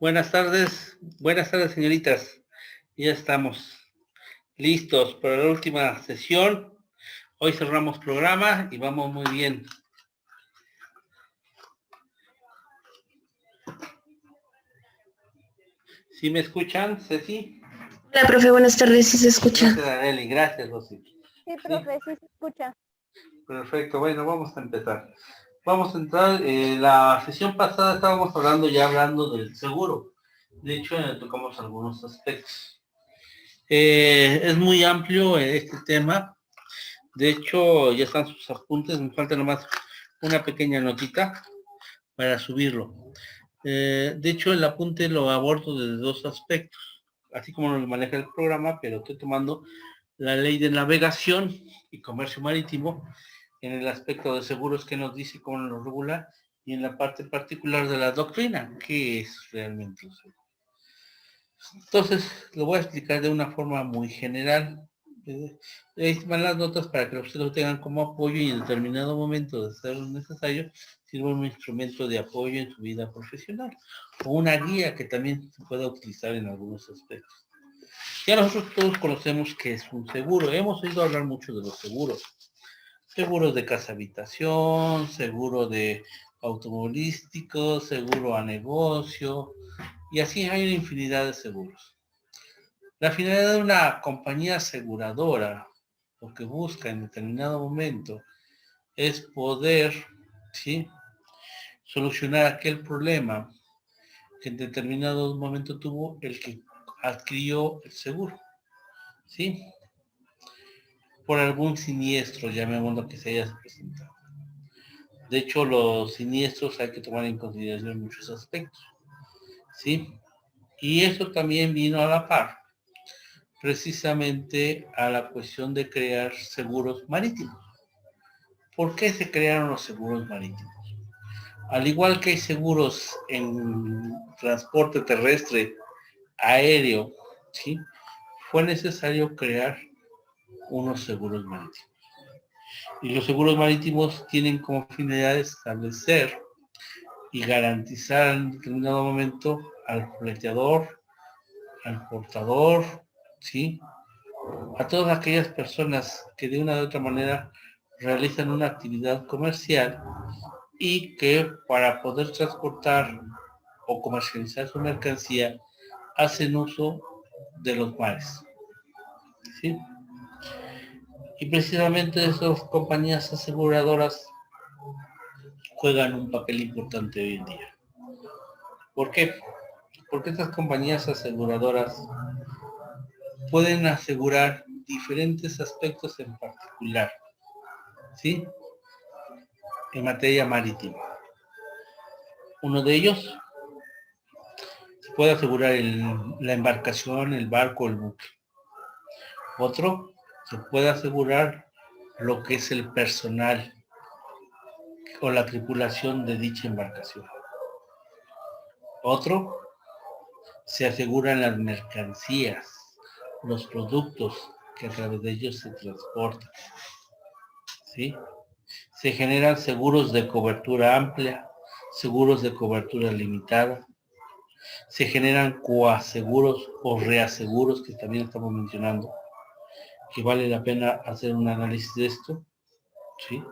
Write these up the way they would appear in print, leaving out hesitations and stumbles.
Buenas tardes, señoritas. Ya estamos listos para la última sesión. Hoy cerramos programa y vamos muy bien. ¿Sí me escuchan, Ceci? Hola, profe, buenas tardes, sí se escucha. Gracias, Areli, gracias, Rosy. Sí, profe, sí se escucha. Perfecto, bueno, vamos a empezar. Vamos a entrar, la sesión pasada estábamos hablando del seguro. De hecho, tocamos algunos aspectos. Es muy amplio este tema. De hecho, ya están sus apuntes, me falta nomás una pequeña notita para subirlo. De hecho, el apunte lo abordo desde dos aspectos, así como lo maneja el programa, pero estoy tomando la ley de navegación y comercio marítimo en el aspecto de seguros que nos dice cómo lo regula y en la parte particular de la doctrina, qué es realmente el seguro. Entonces, lo voy a explicar de una forma muy general. Ahí van las notas para que ustedes lo tengan como apoyo y en determinado momento de ser necesario sirva un instrumento de apoyo en su vida profesional o una guía que también se pueda utilizar en algunos aspectos. Ya nosotros todos conocemos qué es un seguro. Hemos oído hablar mucho de los seguros. Seguros de casa habitación, seguro de automovilístico, seguro a negocio, y así hay una infinidad de seguros. La finalidad de una compañía aseguradora, lo que busca en determinado momento, es poder, ¿sí?, solucionar aquel problema que en determinado momento tuvo el que adquirió el seguro, ¿sí?, por algún siniestro, llamémoslo, que se haya presentado. De hecho, los siniestros hay que tomar en consideración muchos aspectos, ¿sí? Y eso también vino a la par, precisamente a la cuestión de crear seguros marítimos. ¿Por qué se crearon los seguros marítimos? Al igual que hay seguros en transporte terrestre, aéreo, ¿sí?, fue necesario crear unos seguros marítimos. Y los seguros marítimos tienen como finalidad establecer y garantizar en determinado momento al fleteador, al portador, ¿sí?, a todas aquellas personas que de una u otra manera realizan una actividad comercial y que para poder transportar o comercializar su mercancía hacen uso de los mares, ¿sí? Y precisamente esas compañías aseguradoras juegan un papel importante hoy en día. ¿Por qué? Porque estas compañías aseguradoras pueden asegurar diferentes aspectos en particular, ¿sí?, en materia marítima. Uno de ellos se puede asegurar la embarcación, el barco, el buque. Otro, se puede asegurar lo que es el personal o la tripulación de dicha embarcación. Otro, se aseguran las mercancías, los productos que a través de ellos se transportan, ¿sí? Se generan seguros de cobertura amplia, seguros de cobertura limitada, se generan coaseguros o reaseguros, que también estamos mencionando, que vale la pena hacer un análisis de esto, ¿sí?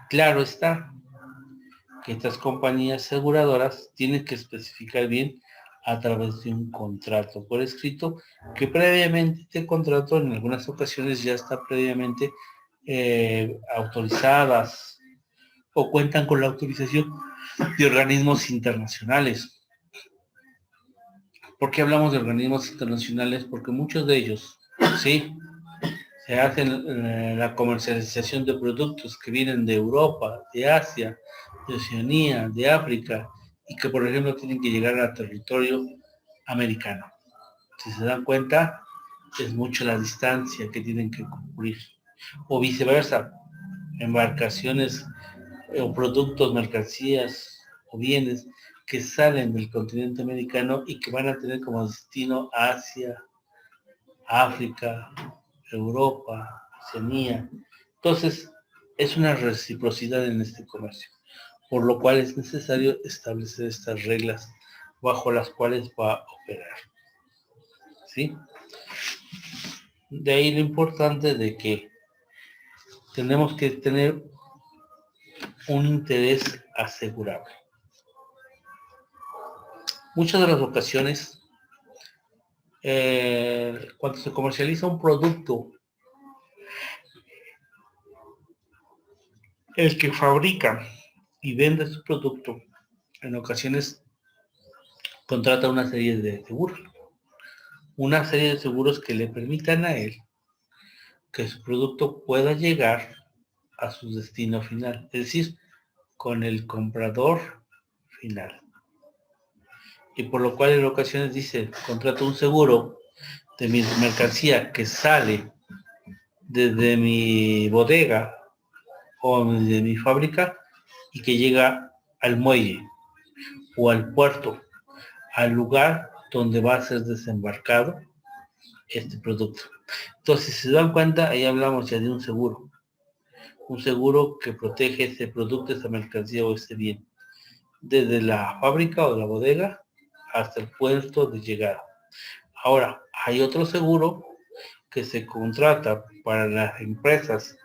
Claro está que estas compañías aseguradoras tienen que especificar bien a través de un contrato por escrito, que previamente este contrato en algunas ocasiones ya está previamente autorizadas o cuentan con la autorización de organismos internacionales. ¿Por qué hablamos de organismos internacionales? Porque muchos de ellos, sí, se hacen la comercialización de productos que vienen de Europa, de Asia, de Oceanía, de África, y que por ejemplo tienen que llegar al territorio americano. Si se dan cuenta, es mucho la distancia que tienen que cubrir. O viceversa, embarcaciones o productos, mercancías o bienes que salen del continente americano y que van a tener como destino Asia, África, Europa, Oceanía. Entonces, es una reciprocidad en este comercio. por lo cual es necesario establecer estas reglas bajo las cuales va a operar. ¿Sí? De ahí lo importante de que tenemos que tener un interés asegurable. Muchas de las ocasiones, cuando se comercializa un producto, el que fabrica y vende su producto, en ocasiones contrata una serie de seguros. Una serie de seguros que le permitan a él que su producto pueda llegar a su destino final, es decir, con el comprador final. Y por lo cual en ocasiones dice, contrato un seguro de mi mercancía que sale desde mi bodega o de mi fábrica y que llega al muelle o al puerto, al lugar donde va a ser desembarcado este producto. Entonces, si se dan cuenta, ahí hablamos ya de un seguro que protege ese producto, esa mercancía o ese bien, desde la fábrica o de la bodega hasta el puerto de llegada. Ahora, hay otro seguro que se contrata para las empresas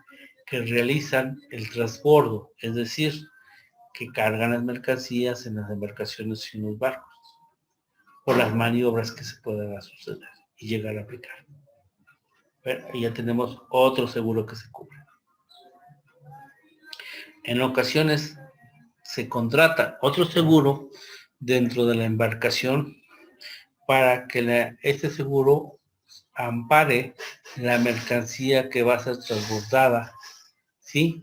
que realizan el transbordo, es decir, que cargan las mercancías en las embarcaciones y en los barcos, por las maniobras que se puedan suceder y llegar a aplicar. Pero ya tenemos otro seguro que se cubre. En ocasiones se contrata otro seguro dentro de la embarcación para que este seguro ampare la mercancía que va a ser transbordada, ¿sí?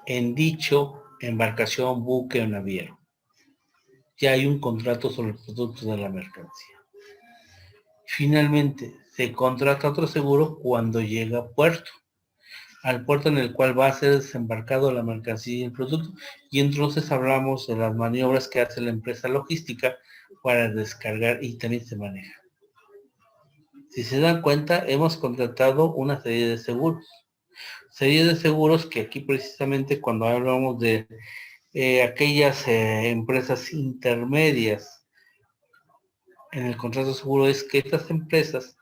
En dicho embarcación, buque o naviero. Ya hay un contrato sobre el producto de la mercancía. Finalmente, se contrata otro seguro cuando llega a puerto, al puerto en el cual va a ser desembarcado la mercancía y el producto, y entonces hablamos de las maniobras que hace la empresa logística para descargar y también se maneja. Si se dan cuenta, hemos contratado una serie de seguros. Serie de seguros que aquí precisamente cuando hablamos de aquellas empresas intermedias en el contrato seguro es que estas empresas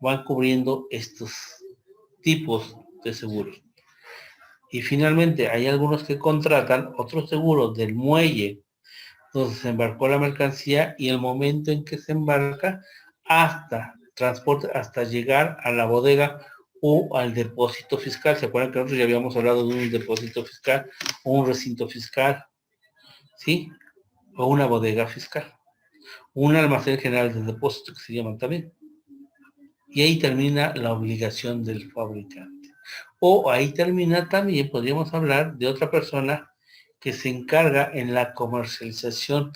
van cubriendo estos tipos de seguros. Y finalmente hay algunos que contratan otros seguros del muelle donde se embarcó la mercancía y el momento en que se embarca hasta transporte, hasta llegar a la bodega o al depósito fiscal. ¿Se acuerdan que nosotros ya habíamos hablado de un depósito fiscal o un recinto fiscal? ¿Sí? O una bodega fiscal. Un almacén general de depósito que se llaman también. Y ahí termina la obligación del fabricante. O ahí termina también, podríamos hablar de otra persona que se encarga en la comercialización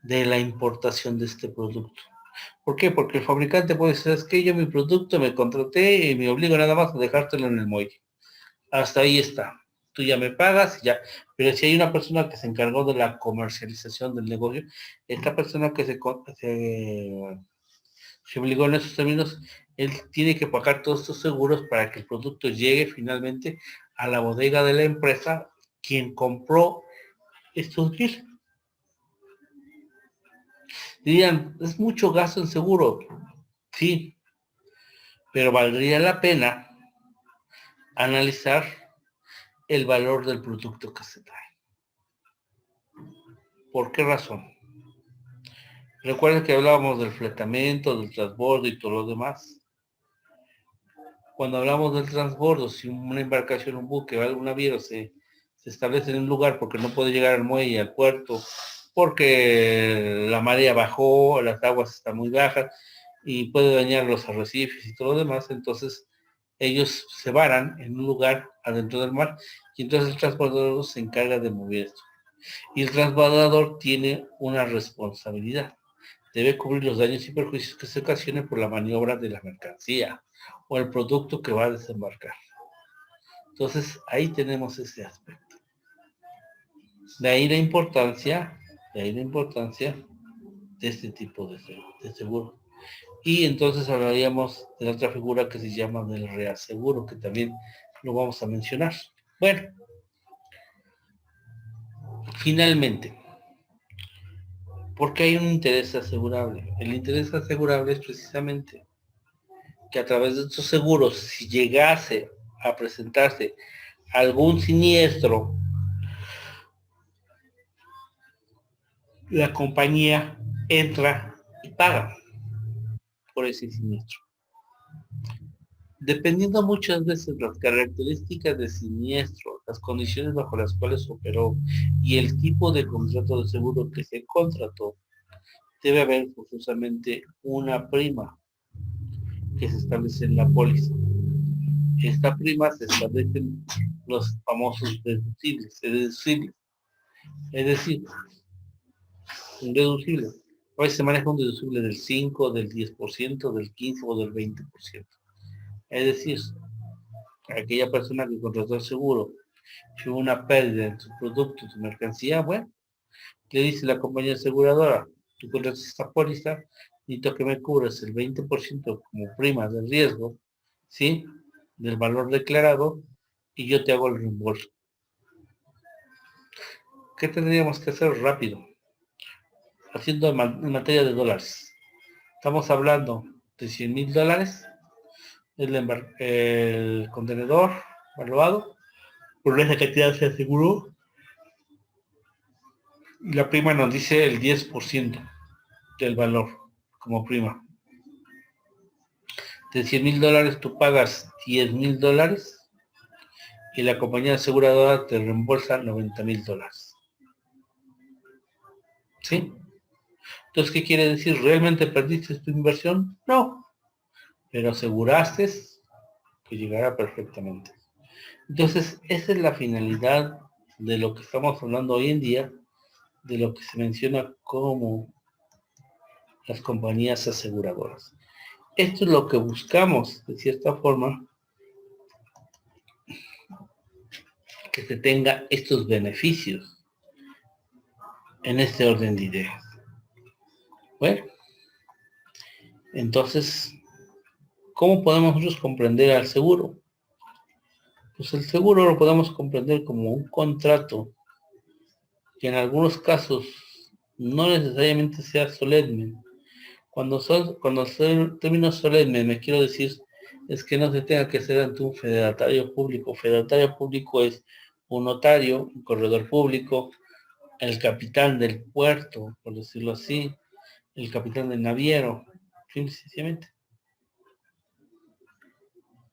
de la importación de este producto. ¿Por qué? Porque el fabricante puede decir, es que yo mi producto me contraté y me obligo nada más a dejártelo en el muelle. Hasta ahí está. Tú ya me pagas y ya. Pero si hay una persona que se encargó de la comercialización del negocio, esta persona que se obligó en esos términos, él tiene que pagar todos estos seguros para que el producto llegue finalmente a la bodega de la empresa quien compró estos bienes. Dirían, es mucho gasto en seguro. Sí, pero valdría la pena analizar el valor del producto que se trae. ¿Por qué razón? Recuerden que hablábamos del fletamento, del transbordo y todo lo demás. Cuando hablamos del transbordo, si una embarcación, un buque o algún navío se establece en un lugar porque no puede llegar al muelle, al puerto, porque la marea bajó, las aguas están muy bajas y puede dañar los arrecifes y todo lo demás, entonces ellos se varan en un lugar adentro del mar y entonces el transbordador se encarga de mover esto. Y el transbordador tiene una responsabilidad. Debe cubrir los daños y perjuicios que se ocasionen por la maniobra de la mercancía o el producto que va a desembarcar. Entonces, ahí tenemos ese aspecto. De ahí la importancia de este tipo de seguro. Y entonces hablaríamos de la otra figura que se llama del reaseguro, que también lo vamos a mencionar. Bueno, Finalmente, ¿por qué hay un interés asegurable? El interés asegurable es precisamente que a través de estos seguros, si llegase a presentarse algún siniestro, la compañía entra y paga por ese siniestro. Dependiendo muchas veces las características del siniestro, las condiciones bajo las cuales operó y el tipo de contrato de seguro que se contrató, debe haber forzosamente una prima que se establece en la póliza. Esta prima se establecen los famosos deducibles, es decir, un deducible. A veces se maneja un deducible del 5, del 10%, del 15 o del 20%. Es decir, aquella persona que contrató el seguro tuvo una pérdida en su producto, su mercancía, bueno, le dice la compañía aseguradora, tú contratas esta póliza, necesito que me cubras el 20% como prima del riesgo, ¿sí? Del valor declarado, y yo te hago el reembolso. ¿Qué tendríamos que hacer rápido? Haciendo en materia de dólares. Estamos hablando de $100,000, el contenedor valuado, por esa cantidad se aseguró, y la prima nos dice el 10% del valor como prima. De $100,000 tú pagas $10,000 y la compañía aseguradora te reembolsa $90,000. ¿Sí? Entonces, ¿qué quiere decir? ¿Realmente perdiste tu inversión? No, pero aseguraste que llegará perfectamente. Entonces, esa es la finalidad de lo que estamos hablando hoy en día, de lo que se menciona como las compañías aseguradoras. Esto es lo que buscamos, de cierta forma, que se tenga estos beneficios en este orden de ideas. Bueno, entonces, ¿cómo podemos nosotros comprender al seguro? Pues el seguro lo podemos comprender como un contrato que en algunos casos no necesariamente sea solemne. Cuando soy término solemne me quiero decir es que no se tenga que hacer ante un fedatario público. Fedatario público es un notario, un corredor público, el capitán del puerto, por decirlo así, el capitán del naviero, simple y sencillamente.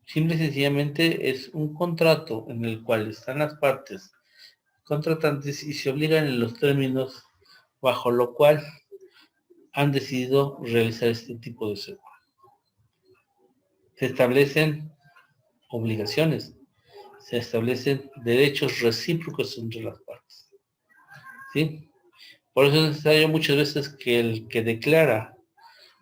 Simple y sencillamente es un contrato en el cual están las partes contratantes y se obligan en los términos bajo lo cual han decidido realizar este tipo de seguro. Se establecen obligaciones, se establecen derechos recíprocos entre las partes. ¿Sí? Por eso es necesario muchas veces que el que declara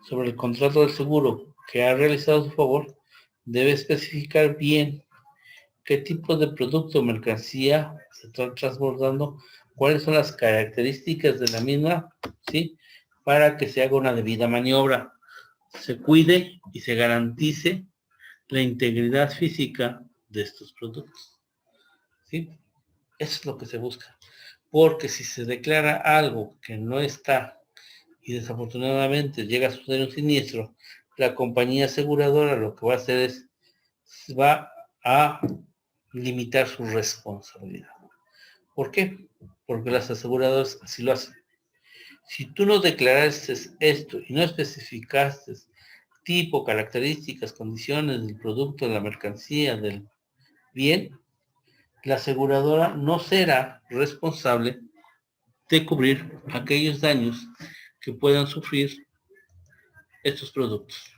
sobre el contrato del seguro que ha realizado a su favor debe especificar bien qué tipo de producto o mercancía se está transbordando, cuáles son las características de la misma, ¿sí? Para que se haga una debida maniobra, se cuide y se garantice la integridad física de estos productos, ¿sí? Eso es lo que se busca. Porque si se declara algo que no está y desafortunadamente llega a suceder un siniestro, la compañía aseguradora lo que va a hacer es, va a limitar su responsabilidad. ¿Por qué? Porque las aseguradoras así lo hacen. Si tú no declaraste esto y no especificaste tipo, características, condiciones del producto, de la mercancía, del bien, la aseguradora no será responsable de cubrir aquellos daños que puedan sufrir estos productos.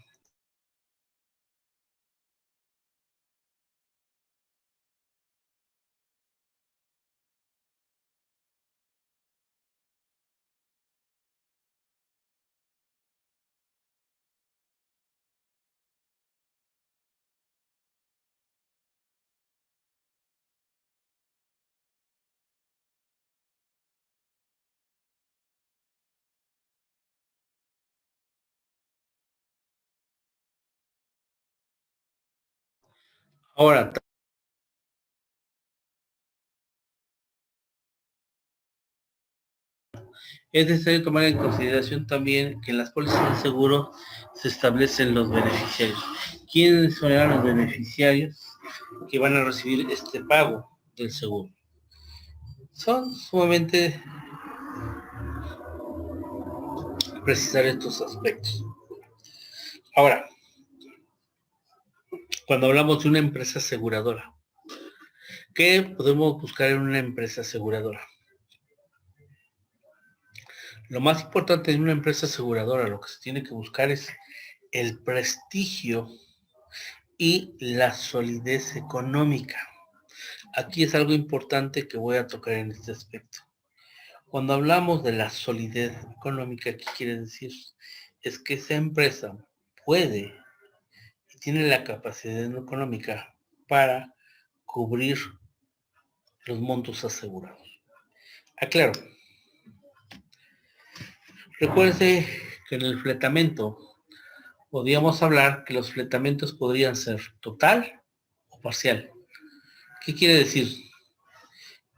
Ahora, Es necesario tomar en consideración también que en las pólizas de seguro se establecen los beneficiarios. ¿Quiénes serán los beneficiarios que van a recibir este pago del seguro? Son sumamente precisar estos aspectos. Ahora, cuando hablamos de una empresa aseguradora, ¿qué podemos buscar en una empresa aseguradora? Lo más importante en una empresa aseguradora, lo que se tiene que buscar es el prestigio y la solidez económica. Aquí es algo importante que voy a tocar en este aspecto. Cuando hablamos de la solidez económica, ¿qué quiere decir? Es que esa empresa puede y tiene la capacidad económica para cubrir los montos asegurados. Aclaro. Recuerde que en el fletamento podríamos hablar que los fletamentos podrían ser total o parcial. ¿Qué quiere decir?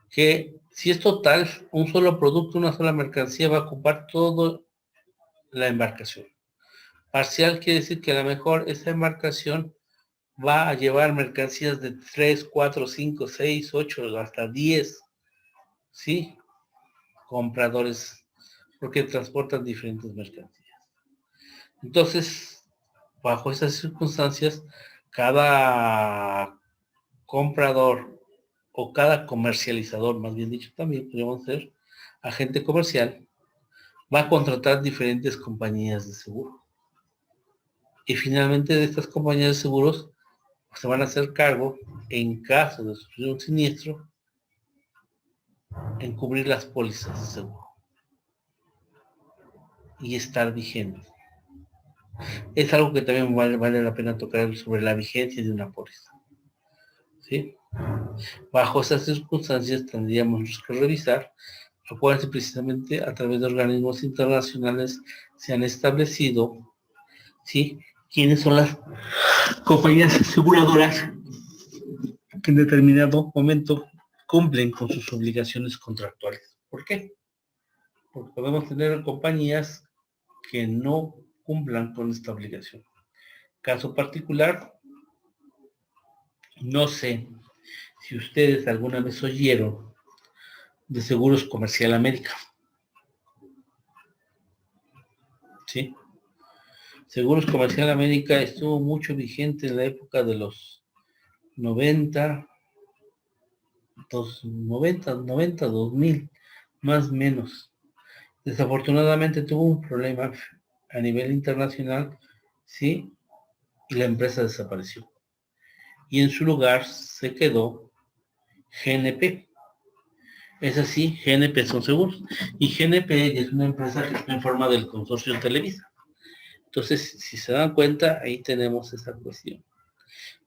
Que si es total, un solo producto, una sola mercancía va a ocupar toda la embarcación. Parcial quiere decir que a lo mejor esa embarcación va a llevar mercancías de 3, 4, 5, 6, 8, hasta 10, ¿sí? Compradores, porque transportan diferentes mercancías. Entonces, bajo esas circunstancias, cada comprador o cada comercializador, más bien dicho también, podríamos ser agente comercial, va a contratar diferentes compañías de seguro. Y finalmente de estas compañías de seguros se van a hacer cargo, en caso de sufrir un siniestro, en cubrir las pólizas de seguro y estar vigente. Es algo que también vale la pena tocar sobre la vigencia de una póliza. ¿Sí? Bajo esas circunstancias tendríamos que revisar, acuérdense precisamente a través de organismos internacionales se han establecido, ¿sí?, quiénes son las compañías aseguradoras que en determinado momento cumplen con sus obligaciones contractuales. ¿Por qué? Porque podemos tener compañías que no cumplan con esta obligación. Caso particular, no sé si ustedes alguna vez oyeron de Seguros Comercial América. ¿Sí? Seguros Comercial América estuvo mucho vigente en la época de los 90, 2000, más o menos. Desafortunadamente tuvo un problema a nivel internacional, ¿sí? Y la empresa desapareció. Y en su lugar se quedó GNP. Es así, GNP son seguros. Y GNP es una empresa que está en forma del consorcio Televisa. Entonces, si se dan cuenta, ahí tenemos esa cuestión.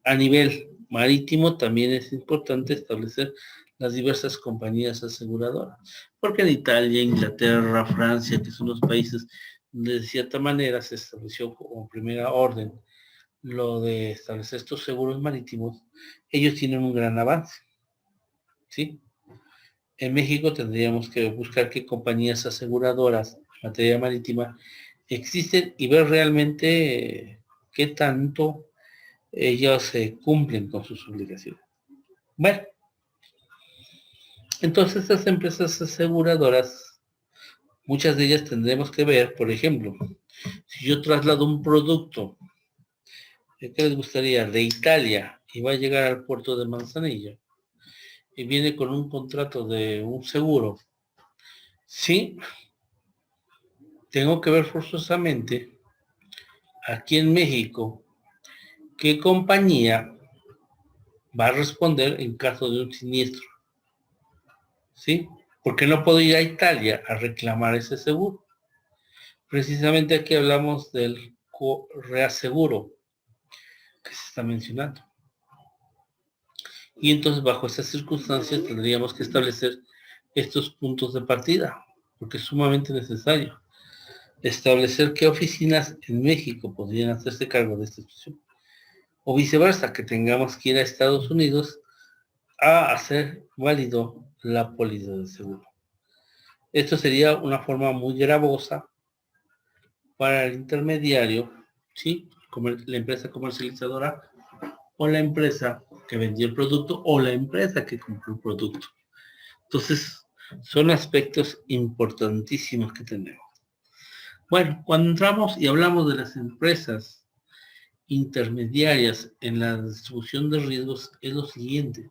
A nivel marítimo también es importante establecer las diversas compañías aseguradoras, porque en Italia, Inglaterra, Francia, que son los países donde de cierta manera se estableció como primera orden lo de establecer estos seguros marítimos, ellos tienen un gran avance, ¿sí? En México tendríamos que buscar qué compañías aseguradoras en materia marítima existen y ver realmente qué tanto ellos cumplen con sus obligaciones. Bueno, entonces estas empresas aseguradoras, muchas de ellas tendremos que ver, por ejemplo, si yo traslado un producto, ¿qué les gustaría? De Italia y va a llegar al puerto de Manzanillo y viene con un contrato de un seguro, sí, tengo que ver forzosamente aquí en México qué compañía va a responder en caso de un siniestro, ¿sí? Porque no puedo ir a Italia a reclamar ese seguro. Precisamente aquí hablamos del reaseguro que se está mencionando. Y entonces bajo estas circunstancias tendríamos que establecer estos puntos de partida, porque es sumamente necesario establecer qué oficinas en México podrían hacerse cargo de esta situación. O viceversa, que tengamos que ir a Estados Unidos a hacer válido la póliza de seguro. Esto sería una forma muy gravosa para el intermediario, ¿sí? Como la empresa comercializadora o la empresa que vendió el producto o la empresa que compró el producto. Entonces, son aspectos importantísimos que tenemos. Bueno, cuando entramos y hablamos de las empresas intermediarias en la distribución de riesgos, es lo siguiente.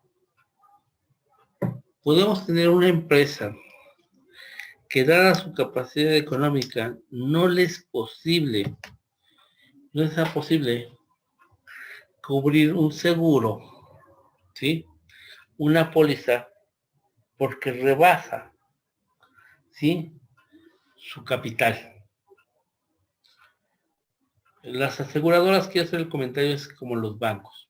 Podemos tener una empresa que dada su capacidad económica no les es posible cubrir un seguro, ¿sí? Una póliza porque rebasa, ¿sí? Su capital. Las aseguradoras, quiero hacer el comentario, es como los bancos.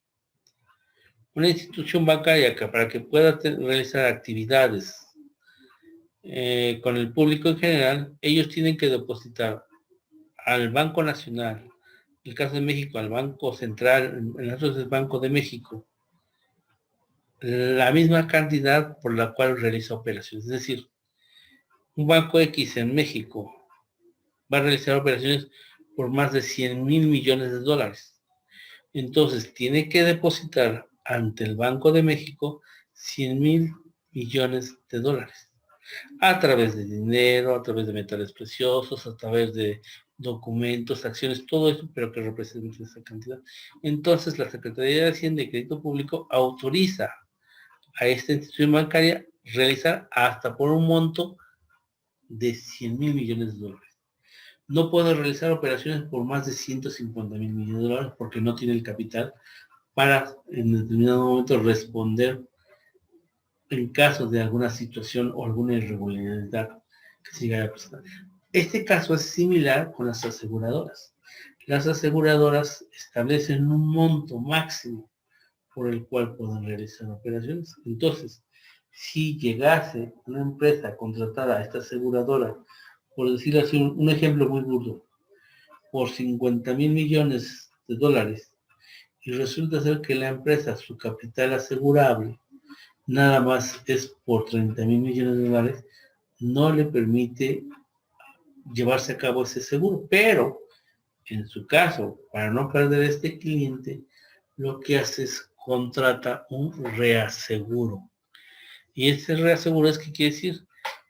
Una institución bancaria que para que pueda realizar actividades con el público en general, ellos tienen que depositar al Banco Nacional, en el caso de México, al Banco Central, en el caso del Banco de México, la misma cantidad por la cual realiza operaciones. Es decir, un banco X en México va a realizar operaciones por más de 100,000 millones de dólares. Entonces, tiene que depositar ante el Banco de México 100,000 millones de dólares. A través de dinero, a través de metales preciosos, a través de documentos, acciones, todo eso, pero que represente esa cantidad. Entonces, la Secretaría de Hacienda y Crédito Público autoriza a esta institución bancaria realizar hasta por un monto de 100,000 millones de dólares. No puede realizar operaciones por más de 150,000 millones de dólares porque no tiene el capital para en determinado momento responder en caso de alguna situación o alguna irregularidad que se llegara a presentar. Este caso es similar con las aseguradoras. Las aseguradoras establecen un monto máximo por el cual pueden realizar operaciones. Entonces, si llegase una empresa a contratar a esta aseguradora, por decir así, un ejemplo muy burdo, por 50,000 millones de dólares, y resulta ser que la empresa, su capital asegurable, nada más es por 30,000 millones de dólares, no le permite llevarse a cabo ese seguro. Pero, en su caso, para no perder este cliente, lo que hace es contrata un reaseguro. Y ese reaseguro es que quiere decir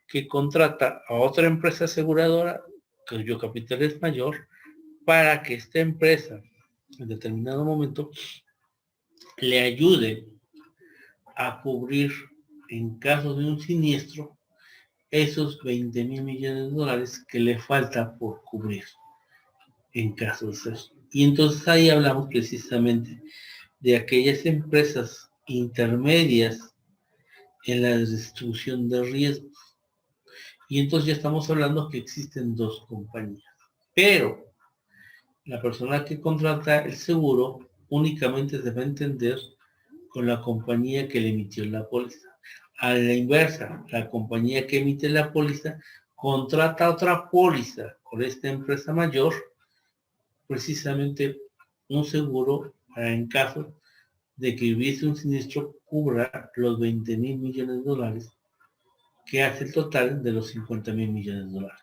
que contrata a otra empresa aseguradora cuyo capital es mayor para que esta empresa en determinado momento le ayude a cubrir en caso de un siniestro esos 20,000 millones de dólares que le falta por cubrir en caso de ser. Y entonces ahí hablamos precisamente de aquellas empresas intermedias en la distribución de riesgos. Y entonces ya estamos hablando que existen dos compañías. Pero la persona que contrata el seguro únicamente se va a entender con la compañía que le emitió la póliza. A la inversa, la compañía que emite la póliza contrata otra póliza con esta empresa mayor, precisamente un seguro para en caso de que hubiese un siniestro cubra los 20,000 millones de dólares, que hace el total de los 50,000 millones de dólares.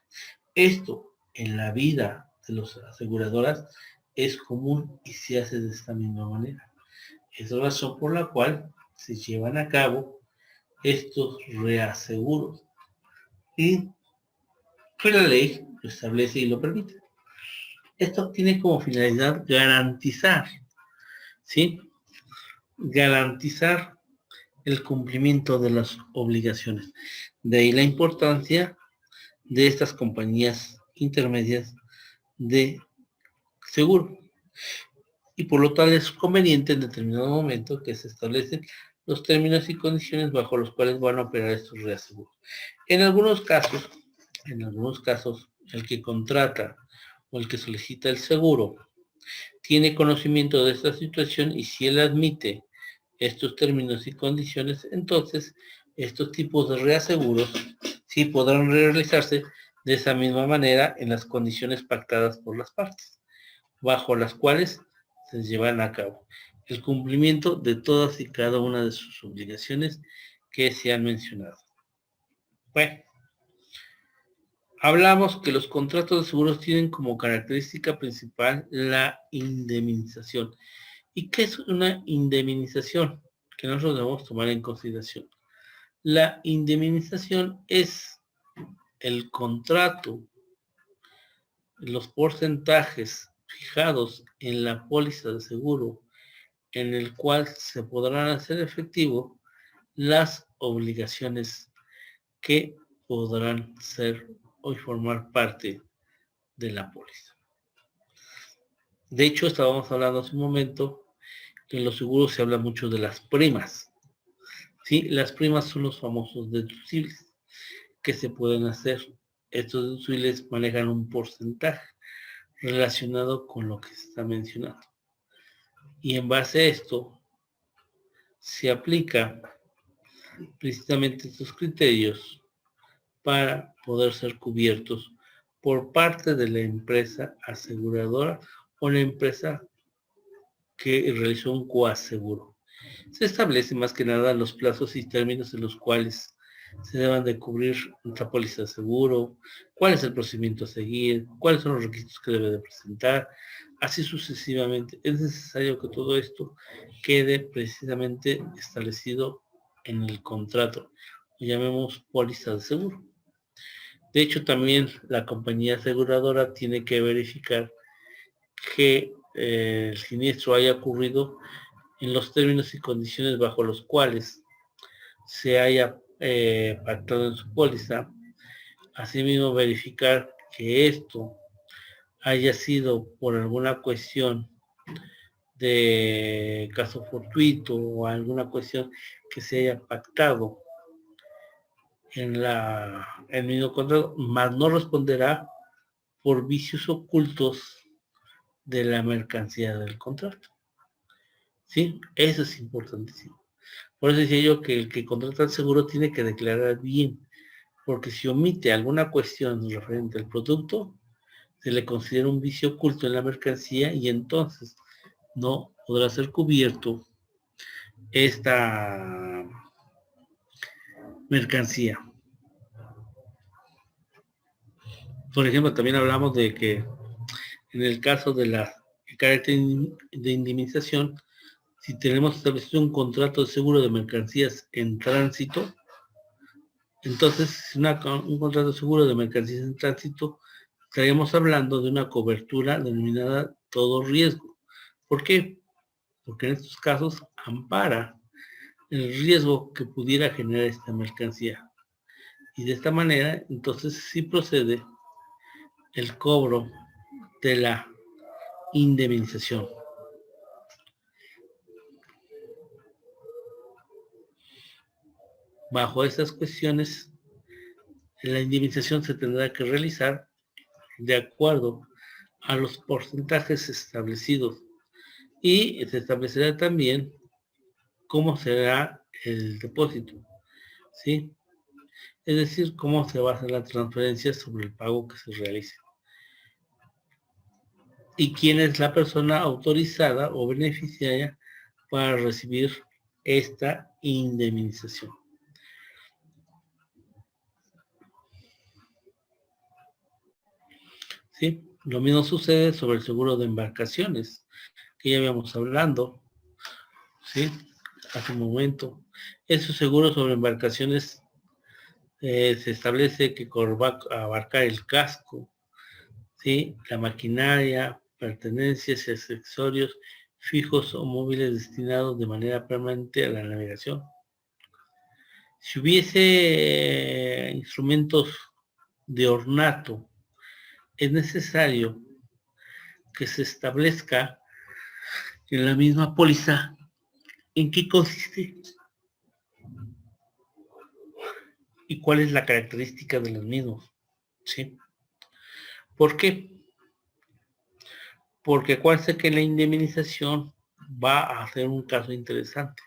Esto en la vida de las aseguradoras es común y se hace de esta misma manera. Es la razón por la cual se llevan a cabo estos reaseguros y que la ley lo establece y lo permite. Esto tiene como finalidad garantizar, ¿sí? Garantizar el cumplimiento de las obligaciones. De ahí la importancia de estas compañías intermedias de seguro. Y por lo tal es conveniente en determinado momento que se establecen los términos y condiciones bajo los cuales van a operar estos reaseguros. En algunos casos, el que contrata o el que solicita el seguro tiene conocimiento de esta situación y si él admite estos términos y condiciones, entonces estos tipos de reaseguros sí podrán realizarse de esa misma manera en las condiciones pactadas por las partes, bajo las cuales se llevan a cabo el cumplimiento de todas y cada una de sus obligaciones que se han mencionado. Bueno, hablamos que los contratos de seguros tienen como característica principal la indemnización. ¿Y qué es una indemnización? Que nosotros debemos tomar en consideración. La indemnización es el contrato, los porcentajes fijados en la póliza de seguro en el cual se podrán hacer efectivo las obligaciones que podrán ser o formar parte de la póliza. De hecho, estábamos hablando hace un momento que en los seguros se habla mucho de las primas. ¿Sí? Las primas son los famosos deducibles que se pueden hacer. Estos deducibles manejan un porcentaje relacionado con lo que se está mencionando. Y en base a esto, se aplica precisamente estos criterios para poder ser cubiertos por parte de la empresa aseguradora o la empresa que realizó un coaseguro. Se establece más que nada los plazos y términos en los cuales se deban de cubrir nuestra póliza de seguro, cuál es el procedimiento a seguir, cuáles son los requisitos que debe de presentar, así sucesivamente. Es necesario que todo esto quede precisamente establecido en el contrato, lo llamemos póliza de seguro. De hecho, también la compañía aseguradora tiene que verificar que el siniestro haya ocurrido en los términos y condiciones bajo los cuales se haya pactado en su póliza. Asimismo, verificar que esto haya sido por alguna cuestión de caso fortuito o alguna cuestión que se haya pactado en el mismo contrato, más no responderá por vicios ocultos de la mercancía del contrato. ¿Sí? Eso es importantísimo. Por eso decía yo que el que contrata el seguro tiene que declarar bien, porque si omite alguna cuestión referente al producto, se le considera un vicio oculto en la mercancía y entonces no podrá ser cubierto esta mercancía. Por ejemplo, también hablamos de que en el caso de la carácter de indemnización, si tenemos establecido un contrato de seguro de mercancías en tránsito, entonces un contrato de seguro de mercancías en tránsito, estaríamos hablando de una cobertura denominada todo riesgo. ¿Por qué? Porque en estos casos ampara el riesgo que pudiera generar esta mercancía. Y de esta manera, entonces sí procede el cobro de la indemnización. Bajo estas cuestiones, la indemnización se tendrá que realizar de acuerdo a los porcentajes establecidos y se establecerá también cómo será el depósito, ¿sí? Es decir, cómo se va a hacer la transferencia sobre el pago que se realice. Y quién es la persona autorizada o beneficiaria para recibir esta indemnización. ¿Sí? Lo mismo sucede sobre el seguro de embarcaciones, que ya habíamos hablando, ¿sí? Hace un momento. Ese seguro sobre embarcaciones se establece que va a abarcar el casco, ¿sí? La maquinaria, pertenencias y accesorios fijos o móviles destinados de manera permanente a la navegación. Si hubiese instrumentos de ornato, es necesario que se establezca en la misma póliza en qué consiste y cuál es la característica de los mismos, ¿sí? ¿Por qué? Porque acuérdense que la indemnización va a ser un caso interesante.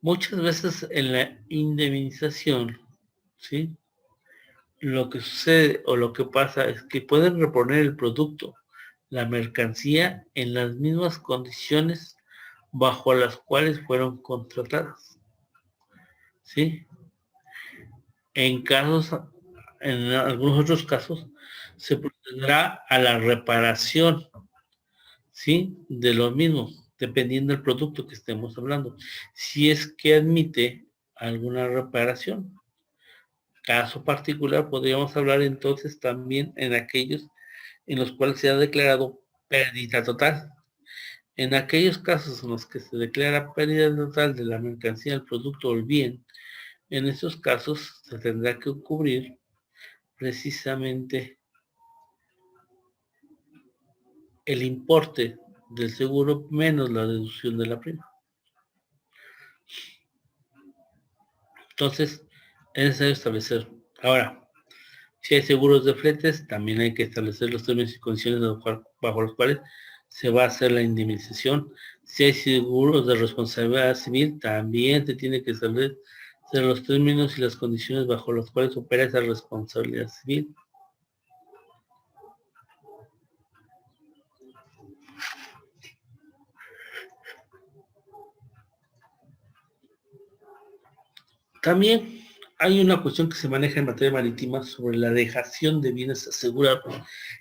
Muchas veces en la indemnización, ¿sí? Lo que sucede o lo que pasa es que pueden reponer el producto, la mercancía, en las mismas condiciones bajo las cuales fueron contratadas, ¿sí? En casos en algunos otros casos, se procederá a la reparación, ¿sí? De lo mismo, dependiendo del producto que estemos hablando. Si es que admite alguna reparación. Caso particular, podríamos hablar entonces también en aquellos en los cuales se ha declarado pérdida total. En aquellos casos en los que se declara pérdida total de la mercancía, el producto o el bien, en esos casos se tendrá que cubrir precisamente el importe del seguro menos la deducción de la prima. Entonces, es necesario establecer. Ahora, si hay seguros de fletes, también hay que establecer los términos y condiciones bajo los cuales se va a hacer la indemnización. Si hay seguros de responsabilidad civil, también se tiene que establecer los términos y las condiciones bajo los cuales opera esa responsabilidad civil. También hay una cuestión que se maneja en materia marítima sobre la dejación de bienes asegurados.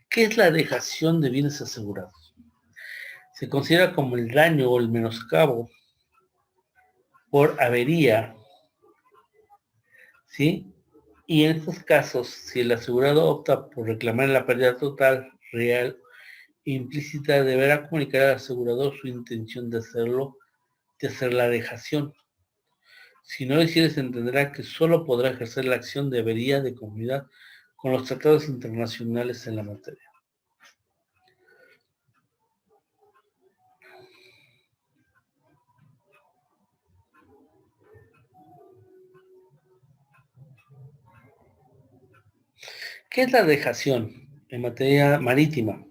¿Qué es la dejación de bienes asegurados? Se considera como el daño o el menoscabo por avería, ¿sí? Y en estos casos, si el asegurado opta por reclamar la pérdida total, real e implícita, deberá comunicar al asegurador su intención de hacerlo, de hacer la dejación. Si no lo hiciere, se entenderá que solo podrá ejercer la acción de avería de conformidad con los tratados internacionales en la materia. ¿Qué es la dejación en materia marítima?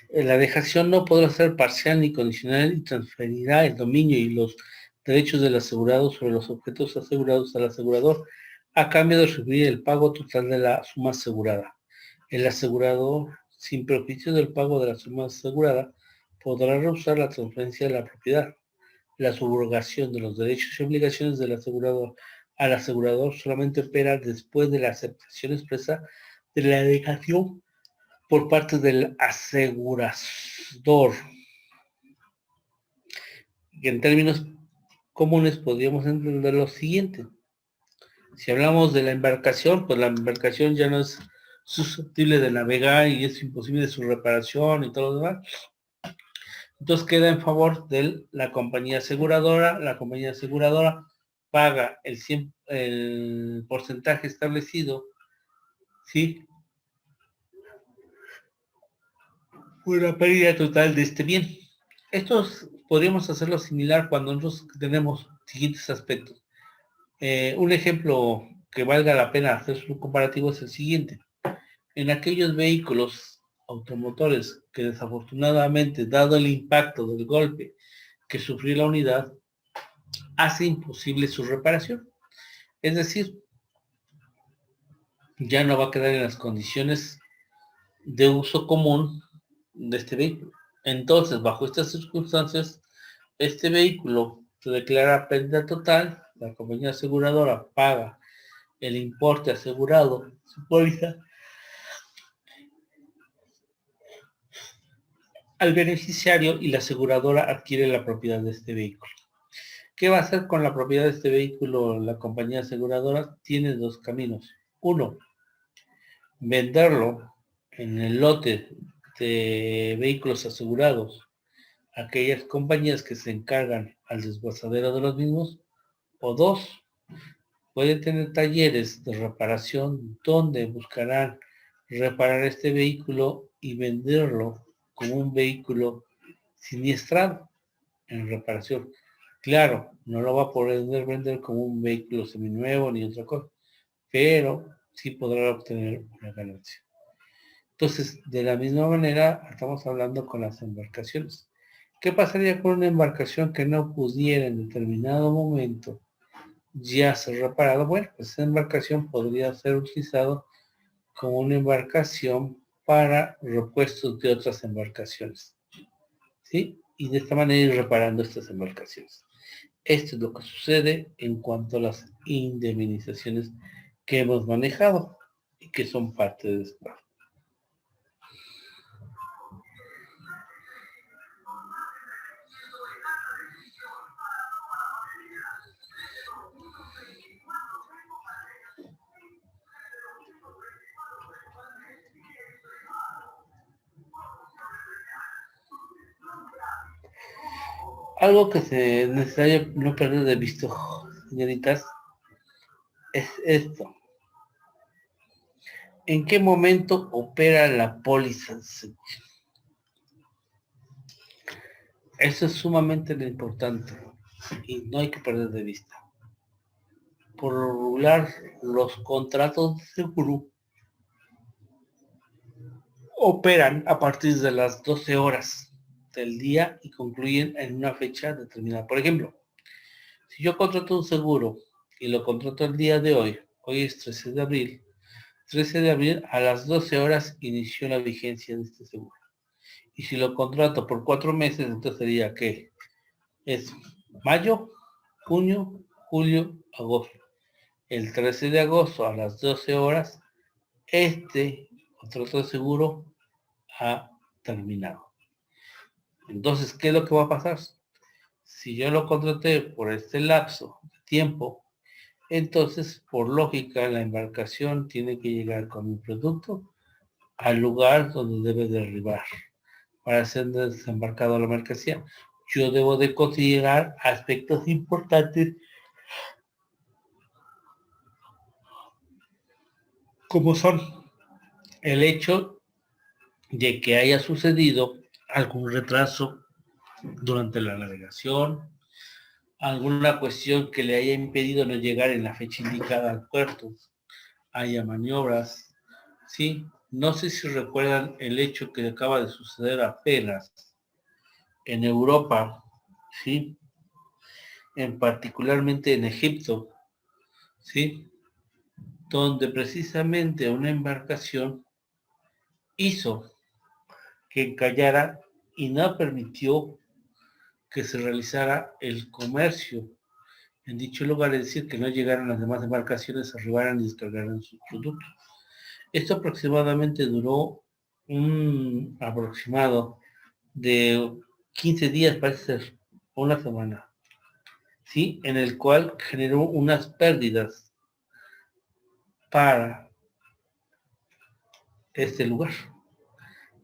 La dejación no podrá ser parcial ni condicional y transferirá el dominio y los derechos del asegurado sobre los objetos asegurados al asegurador a cambio de recibir el pago total de la suma asegurada. El asegurador, sin perjuicio del pago de la suma asegurada, podrá rehusar la transferencia de la propiedad. La subrogación de los derechos y obligaciones del asegurador al asegurador solamente opera después de la aceptación expresa de la dejación por parte del asegurador. Y en términos comunes podríamos entender lo siguiente. Si hablamos de la embarcación, pues la embarcación ya no es susceptible de navegar y es imposible su reparación y todo lo demás. Entonces queda en favor de la compañía aseguradora. La compañía aseguradora paga el porcentaje establecido, ¿sí? Por la pérdida total de este bien. Podríamos hacerlo similar cuando nosotros tenemos siguientes aspectos. Un ejemplo que valga la pena hacer su comparativo es el siguiente. En aquellos vehículos automotores que desafortunadamente, dado el impacto del golpe que sufrió la unidad, hace imposible su reparación. Es decir, ya no va a quedar en las condiciones de uso común de este vehículo. Entonces, bajo estas circunstancias, este vehículo se declara pérdida total, la compañía aseguradora paga el importe asegurado, su póliza, al beneficiario y la aseguradora adquiere la propiedad de este vehículo. ¿Qué va a hacer con la propiedad de este vehículo la compañía aseguradora? Tiene dos caminos. Uno, venderlo en el lote de vehículos asegurados a aquellas compañías que se encargan al desguazadero de los mismos. O dos, pueden tener talleres de reparación donde buscarán reparar este vehículo y venderlo como un vehículo siniestrado en reparación. Claro, no lo va a poder vender como un vehículo seminuevo ni otra cosa, pero sí podrá obtener una ganancia. Entonces, de la misma manera, estamos hablando con las embarcaciones. ¿Qué pasaría con una embarcación que no pudiera en determinado momento ya ser reparado? Bueno, pues esa embarcación podría ser utilizado como una embarcación para repuestos de otras embarcaciones, ¿sí? Y de esta manera ir reparando estas embarcaciones. Esto es lo que sucede en cuanto a las indemnizaciones que hemos manejado. y que son parte de esto. Algo que es necesario no perder de vista, señoritas, es esto. ¿En qué momento opera la póliza? Eso es sumamente importante y no hay que perder de vista. Por lo regular, los contratos de seguro operan a partir de las 12 horas del día y concluyen en una fecha determinada. Por ejemplo, si yo contrato un seguro y lo contrato el día de hoy es 13 de abril, 13 de abril a las 12 horas inició la vigencia de este seguro. Y si lo contrato por 4 meses, entonces sería que es mayo, junio, julio, agosto. El 13 de agosto a las 12 horas, este contrato de seguro ha terminado. Entonces, ¿qué es lo que va a pasar? Si yo lo contraté por este lapso de tiempo, entonces, por lógica, la embarcación tiene que llegar con mi producto al lugar donde debe derribar para ser desembarcado la mercancía. Yo debo de considerar aspectos importantes como son el hecho de que haya sucedido algún retraso durante la navegación, alguna cuestión que le haya impedido no llegar en la fecha indicada al puerto, haya maniobras, ¿sí? No sé si recuerdan el hecho que acaba de suceder apenas en Europa, ¿sí? Particularmente en Egipto, ¿sí? Donde precisamente una embarcación hizo que encallara y no permitió que se realizara el comercio en dicho lugar, es decir, que no llegaran las demás embarcaciones, arribaran y descargaran sus productos. Esto aproximadamente duró un aproximado de 15 días, parece ser, una semana, ¿sí? En el cual generó unas pérdidas para este lugar.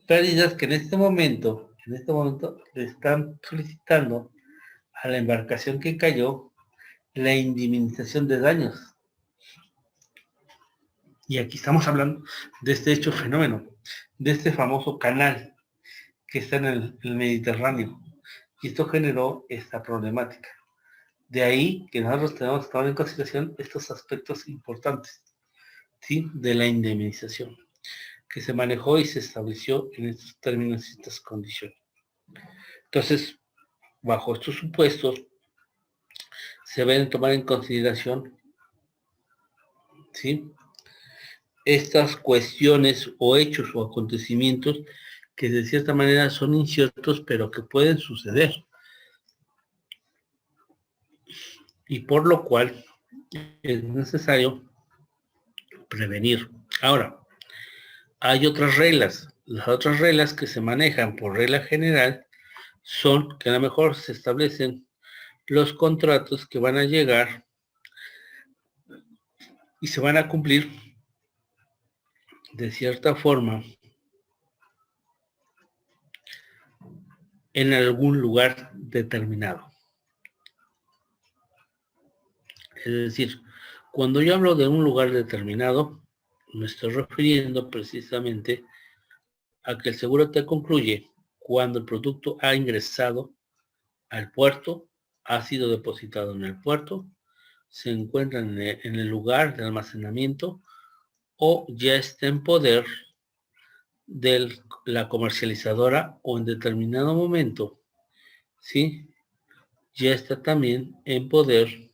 Pérdidas que en este momento le están solicitando a la embarcación que cayó la indemnización de daños. Y aquí estamos hablando de este hecho fenómeno, de este famoso canal que está en el Mediterráneo. Y esto generó esta problemática. De ahí que nosotros tenemos que tomar en consideración estos aspectos importantes, ¿sí? De la indemnización, que se manejó y se estableció en estos términos y estas condiciones. Entonces, bajo estos supuestos, se deben tomar en consideración, ¿sí? Estas cuestiones o hechos o acontecimientos que de cierta manera son inciertos, pero que pueden suceder. Y por lo cual es necesario prevenir. Ahora, hay otras reglas. Las otras reglas que se manejan por regla general son que a lo mejor se establecen los contratos que van a llegar y se van a cumplir de cierta forma en algún lugar determinado. Es decir, cuando yo hablo de un lugar determinado, me estoy refiriendo precisamente a que el seguro te concluye cuando el producto ha ingresado al puerto, ha sido depositado en el puerto, se encuentra en el lugar de almacenamiento o ya está en poder de la comercializadora o en determinado momento, ¿sí? Ya está también en poder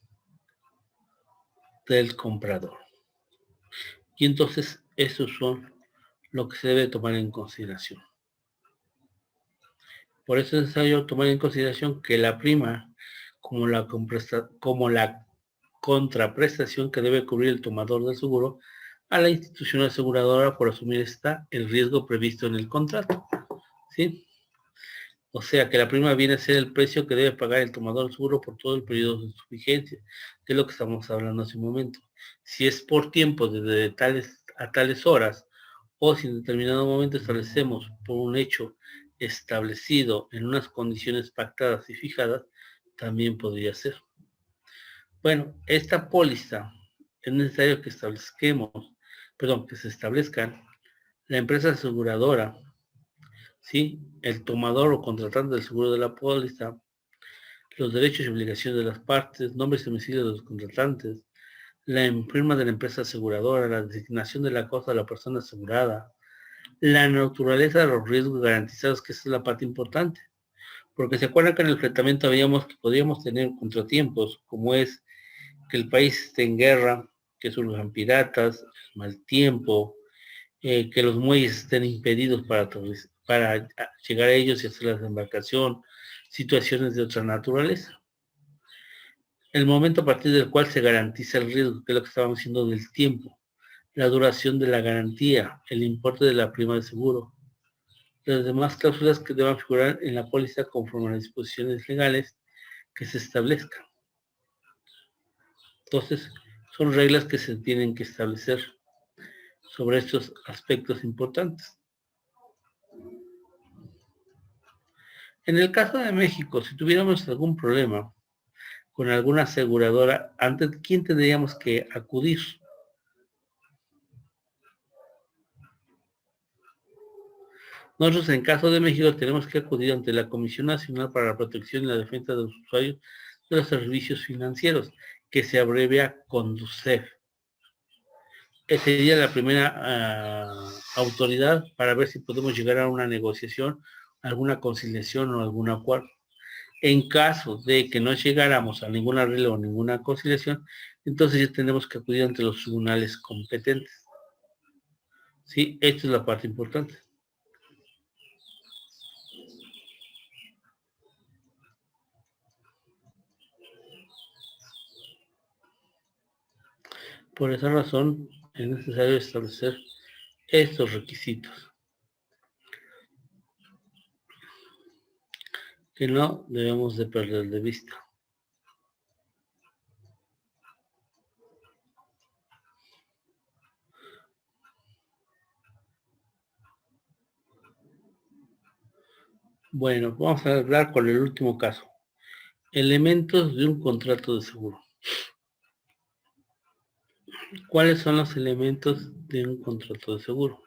del comprador. Y entonces esos son lo que se debe tomar en consideración. Por eso es necesario tomar en consideración que la prima, como la contraprestación que debe cubrir el tomador del seguro, a la institución aseguradora por asumir el riesgo previsto en el contrato, ¿sí? O sea que la prima viene a ser el precio que debe pagar el tomador del seguro por todo el periodo de su vigencia, que es lo que estamos hablando hace un momento. Si es por tiempo, desde tales a tales horas, o si en determinado momento establecemos por un hecho establecido en unas condiciones pactadas y fijadas, también podría ser. Bueno, esta póliza es necesario que que se establezcan la empresa aseguradora, ¿sí? El tomador o contratante del seguro de la póliza, los derechos y obligaciones de las partes, nombres y domicilios de los contratantes, la firma de la empresa aseguradora, la designación de la cosa de la persona asegurada, la naturaleza de los riesgos garantizados, que esa es la parte importante. Porque se acuerdan que en el enfrentamiento habíamos que podíamos tener contratiempos, como es que el país esté en guerra, que surjan piratas, mal tiempo, que los muelles estén impedidos para llegar a ellos y hacer la desembarcación, situaciones de otra naturaleza. El momento a partir del cual se garantiza el riesgo, que es lo que estábamos diciendo del tiempo, la duración de la garantía, el importe de la prima de seguro, las demás cláusulas que deban figurar en la póliza conforme a las disposiciones legales que se establezcan. Entonces, son reglas que se tienen que establecer sobre estos aspectos importantes. En el caso de México, si tuviéramos algún problema con alguna aseguradora, ¿ante quién tendríamos que acudir? Nosotros, en caso de México, tenemos que acudir ante la Comisión Nacional para la Protección y la Defensa de los Usuarios de los Servicios Financieros, que se abrevia CONDUCEF. Esa sería la primera autoridad para ver si podemos llegar a una negociación, alguna conciliación o algún acuerdo. En caso de que no llegáramos a ningún arreglo o ninguna conciliación, entonces ya tenemos que acudir ante los tribunales competentes. ¿Sí? Esta es la parte importante. Por esa razón es necesario establecer estos requisitos que no debemos de perder de vista. Bueno, vamos a hablar con el último caso. Elementos de un contrato de seguro. ¿Cuáles son los elementos de un contrato de seguro?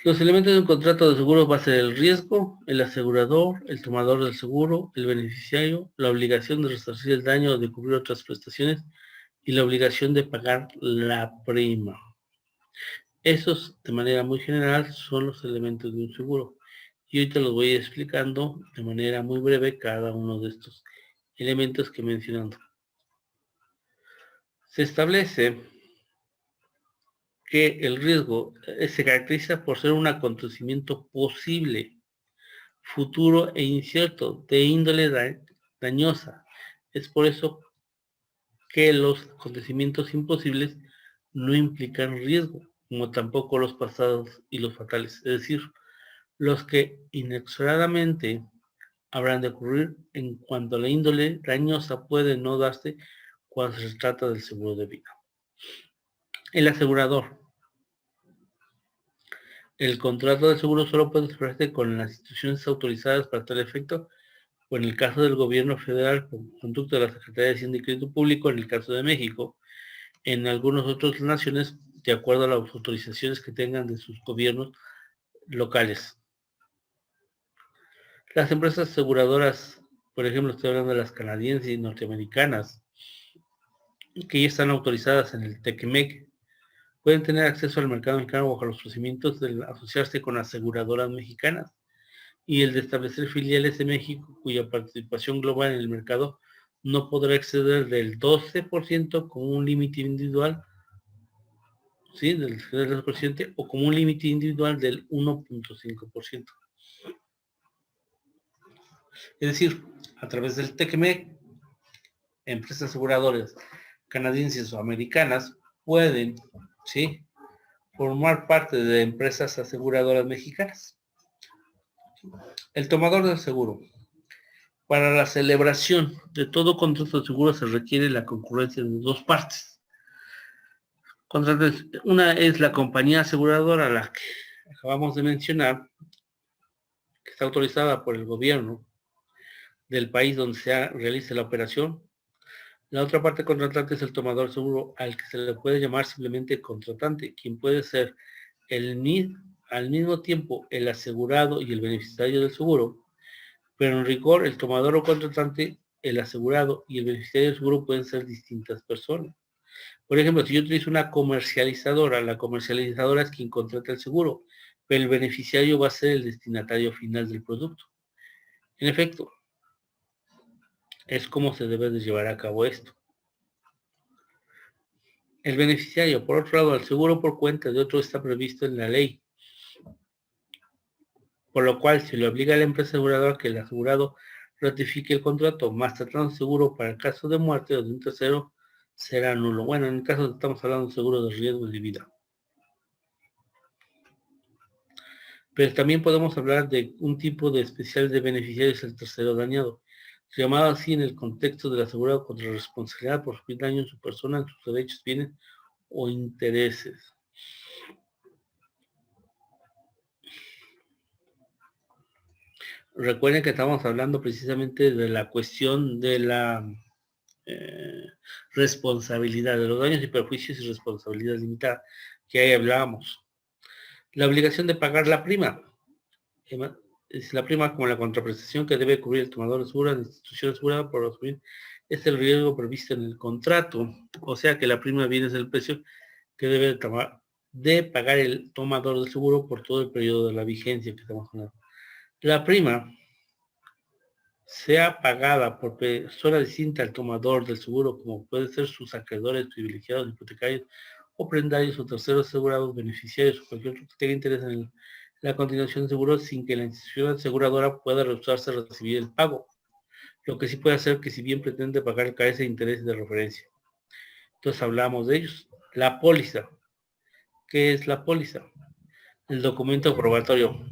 Los elementos de un contrato de seguro va a ser el riesgo, el asegurador, el tomador del seguro, el beneficiario, la obligación de resarcir el daño o de cubrir otras prestaciones y la obligación de pagar la prima. Esos, de manera muy general, son los elementos de un seguro. Y ahorita los voy explicando de manera muy breve cada uno de estos elementos que he mencionado. Se establece que el riesgo se caracteriza por ser un acontecimiento posible, futuro e incierto, de índole dañosa. Es por eso que los acontecimientos imposibles no implican riesgo, como tampoco los pasados y los fatales, es decir, los que inexoradamente habrán de ocurrir en cuanto a la índole dañosa puede no darse cuando se trata del seguro de vida. El asegurador. El contrato de seguro solo puede celebrarse con las instituciones autorizadas para tal efecto, o en el caso del gobierno federal, por conducto de la Secretaría de Hacienda y Crédito Público, en el caso de México, en algunas otras naciones, de acuerdo a las autorizaciones que tengan de sus gobiernos locales. Las empresas aseguradoras, por ejemplo, estoy hablando de las canadienses y norteamericanas, que ya están autorizadas en el TECMEC, pueden tener acceso al mercado mexicano bajo los procedimientos de asociarse con aseguradoras mexicanas y el de establecer filiales en México cuya participación global en el mercado no podrá exceder del 12% como un límite individual, ¿sí? Del 12%, o como un límite individual del 1.5%. Es decir, a través del TECMEC, empresas aseguradoras canadienses o americanas pueden, ¿sí?, formar parte de empresas aseguradoras mexicanas. El tomador del seguro. Para la celebración de todo contrato de seguro se requiere la concurrencia de dos partes. Una es la compañía aseguradora, la que acabamos de mencionar, que está autorizada por el gobierno del país donde se realice la operación. La otra parte contratante es el tomador de seguro, al que se le puede llamar simplemente contratante, quien puede ser al mismo tiempo el asegurado y el beneficiario del seguro, pero en rigor el tomador o contratante, el asegurado y el beneficiario del seguro pueden ser distintas personas. Por ejemplo, si yo utilizo una comercializadora, la comercializadora es quien contrata el seguro, pero el beneficiario va a ser el destinatario final del producto. En efecto, es como se debe de llevar a cabo esto. El beneficiario, por otro lado, el seguro por cuenta de otro está previsto en la ley, por lo cual se le obliga a la empresa aseguradora que el asegurado ratifique el contrato, más tratando de seguro para el caso de muerte o de un tercero, será nulo. Bueno, en el caso estamos hablando de seguro de riesgo de vida. Pero también podemos hablar de un tipo de especial de beneficiarios, el tercero dañado, llamado así en el contexto del asegurado contra la responsabilidad por sufrir daño en su persona, en sus derechos, bienes o intereses. Recuerden que estamos hablando precisamente de la cuestión de la responsabilidad, de los daños y perjuicios y responsabilidad limitada, que ahí hablábamos. La obligación de pagar la prima. Es la prima como la contraprestación que debe cubrir el tomador de seguro de la institución asegurada por asumir es el riesgo previsto en el contrato. O sea que la prima viene del precio que debe pagar el tomador del seguro por todo el periodo de la vigencia que estamos hablando. La prima sea pagada por persona distinta al tomador del seguro, como puede ser sus acreedores privilegiados, hipotecarios o prendarios o terceros asegurados, beneficiarios o cualquier otro que tenga interés en la continuación del seguro sin que la institución aseguradora pueda rehusarse a recibir el pago. Lo que sí puede hacer que si bien pretende pagar carece de intereses de referencia. Entonces hablamos de ellos. La póliza. ¿Qué es la póliza? El documento probatorio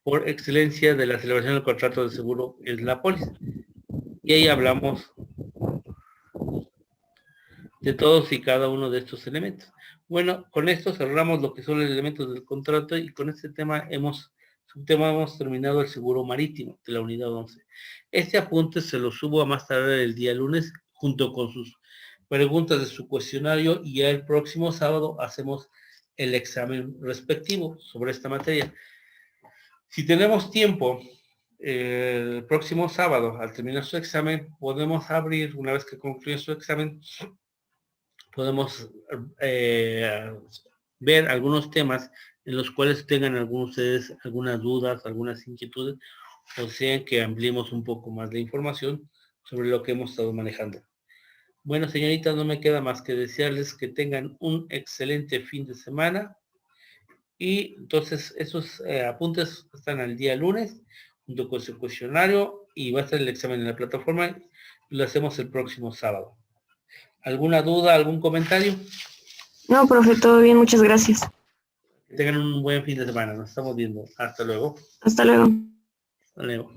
por excelencia de la celebración del contrato de seguro es la póliza. Y ahí hablamos de todos y cada uno de estos elementos. Bueno, con esto cerramos lo que son los elementos del contrato y con este tema hemos terminado el seguro marítimo de la unidad 11. Este apunte se lo subo a más tarde el día lunes junto con sus preguntas de su cuestionario y ya el próximo sábado hacemos el examen respectivo sobre esta materia. Si tenemos tiempo, el próximo sábado, al terminar su examen, podemos abrir, una vez que concluya su examen, podemos ver algunos temas en los cuales tengan algunos de ustedes algunas dudas, algunas inquietudes, o sea que ampliemos un poco más de información sobre lo que hemos estado manejando. Bueno, señoritas, no me queda más que desearles que tengan un excelente fin de semana. Y entonces esos apuntes están al día lunes, junto con su cuestionario, y va a estar el examen en la plataforma, y lo hacemos el próximo sábado. ¿Alguna duda, algún comentario? No, profe, todo bien, muchas gracias. Que tengan un buen fin de semana, nos estamos viendo. Hasta luego. Hasta luego. Hasta luego.